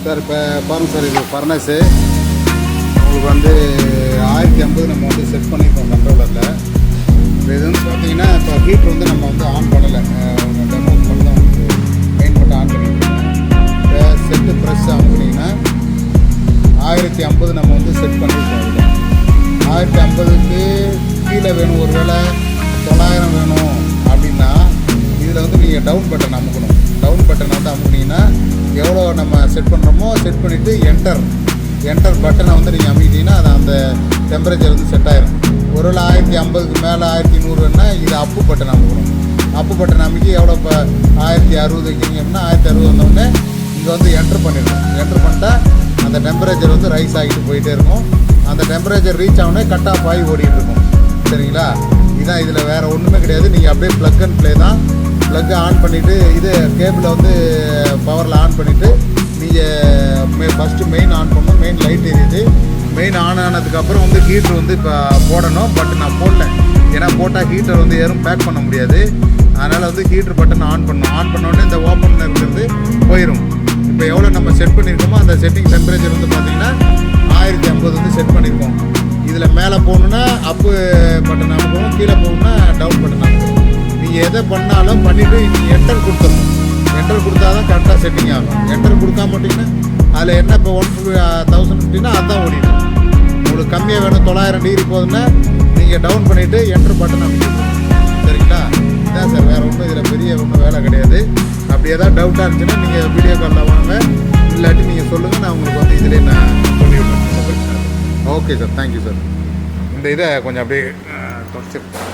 Sir இப்போ பாருங்கள் sir, இது ஃபர்னஸு உங்களுக்கு வந்து 1050 நம்ம வந்து செட் பண்ணியிருக்கோம் கண்ட்ரோலரில். இப்போ இது வந்து பார்த்தீங்கன்னா இப்போ ஹீட்ரு வந்து நம்ம வந்து ஆன் பண்ணலை, டெமோக்கு மட்டும் தான் உங்களுக்கு மெயின் மட்டும் ஆன் பண்ணியிருக்கோம். இப்போ செட்டு ப்ரெஸ் அமுக்குனிங்கன்னா 1050 நம்ம வந்து செட் பண்ணியிருக்கோம். அதில் 1050க்கு கீழே வேணும், ஒரு வேளை 900 வேணும் அப்படின்னா இதில் வந்து நீங்கள் டவுன் பட்டன் அமுக்கணும். டவுன் பட்டன் வந்து அமுக்குனீங்கன்னா எவ்வளோ நம்ம செட் பண்ணுறோமோ செட் பண்ணிவிட்டு என்டர் பட்டனை வந்து நீங்கள் அமுக்கிட்டீங்கன்னா அது அந்த டெம்பரேச்சர் வந்து செட் ஆயிரும். ஒருவேளை 1050க்கு மேலே 1100 வேணுன்னா இது அப்பு பட்டன் அமுக்கணும். அப்பு பட்டன் அமுக்கி எவ்வளோ இப்போ 1060 வைக்கிறீங்க அப்படின்னா 1060 வந்தோடனே இங்கே வந்து என்டர் பண்ணிடணும். என்டர் பண்ணிட்டா அந்த டெம்பரேச்சர் வந்து ரைஸ் ஆகிட்டு போயிட்டே இருக்கும். அந்த டெம்பரேச்சர் ரீச் ஆகனே கட் ஆஃப் ஆகி ஓடிட்டு இருக்கும். சரிங்களா? இதுதான் இதில் வேறு ஒன்றுமே கிடையாது. நீங்கள் அப்படியே ப்ளக் அண்ட் ப்ளே தான். ப்ளக்கை ஆன் பண்ணிவிட்டு இது கேபிளை வந்து பவரில் ஆன் பண்ணிவிட்டு நீங்கள் ஃபஸ்ட்டு மெயின் ஆன் பண்ணணும். மெயின் லைட் எரியுது. மெயின் ஆன் ஆனதுக்கப்புறம் வந்து ஹீட்ரு வந்து இப்போ போடணும். பட் நான் போடல, ஏன்னா போட்டால் ஹீட்டர் வந்து யாரும் பேக் பண்ண முடியாது. அதனால் வந்து ஹீட்ரு பட்டன் ஆன் பண்ணணும். ஆன் பண்ணோடனே இந்த ஓப்பன் இருக்கிறது போயிடும். இப்போ எவ்வளோ நம்ம செட் பண்ணியிருக்கோமோ அந்த செட்டிங் டெம்பரேச்சர் வந்து பார்த்திங்கன்னா 1050 வந்து செட் பண்ணியிருக்கோம். இதில் மேலே போகணுன்னா அப்பு பட்டன் அமுக்கணும், கீழே போகணுன்னா டவுன் பட்டன் அமுக்கணும். நீங்கள் எதை பண்ணாலும் பண்ணிவிட்டு நீங்கள் என்டர் கொடுத்துடணும். என்டர் கொடுத்தா தான் கரெக்டாக செட்டிங் ஆகும். என்டர் கொடுக்காம மாட்டிங்கன்னா அதில் என்ன இப்போ 1050னா அதுதான் ஓடிடும். உங்களுக்கு கம்மியாக வேணும், 900 டிகிரி போகுதுன்னா நீங்கள் டவுன் பண்ணிவிட்டு என்டர் பட்டன் அமுக்கணும். சரிங்களா? இதான் சார், வேறு ஒன்றும் இதில் பெரிய ஒன்றும் வேலை கிடையாது. அப்படி எதாவது டவுட்டாக இருந்துச்சுன்னா நீங்கள் வீடியோ காலில் வாங்க, இல்லாட்டி நீங்கள் சொல்லுங்கள், நான் உங்களுக்கு வந்து இதிலே நான் சொல்லிவிடுறேன். Okay sir, thank you sir. இந்த இதை கொஞ்சம் அப்படியே தொடச்சிருக்கேன்.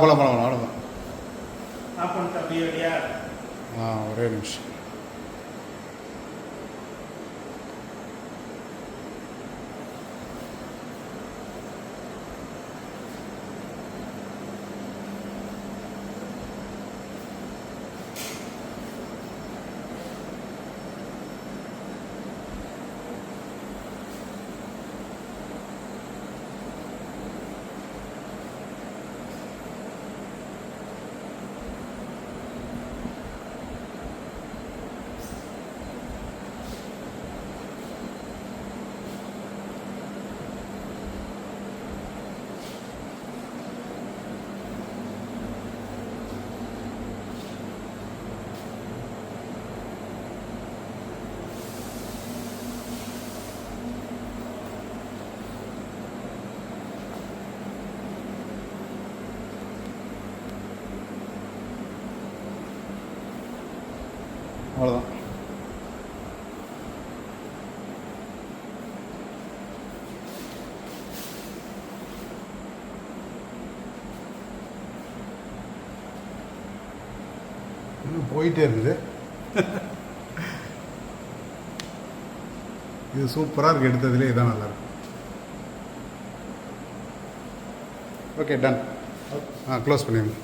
போகலாம் அவ்வளோதான். ஒரே நிமிஷம். அவ்வளோதான். இன்னும் போயிட்டே இருக்குது. இது சூப்பராக இருக்குது. எடுத்ததுலேயே இதான் நல்லாயிருக்கு. Okay, ton. க்ளோஸ் பண்ணிடுங்க.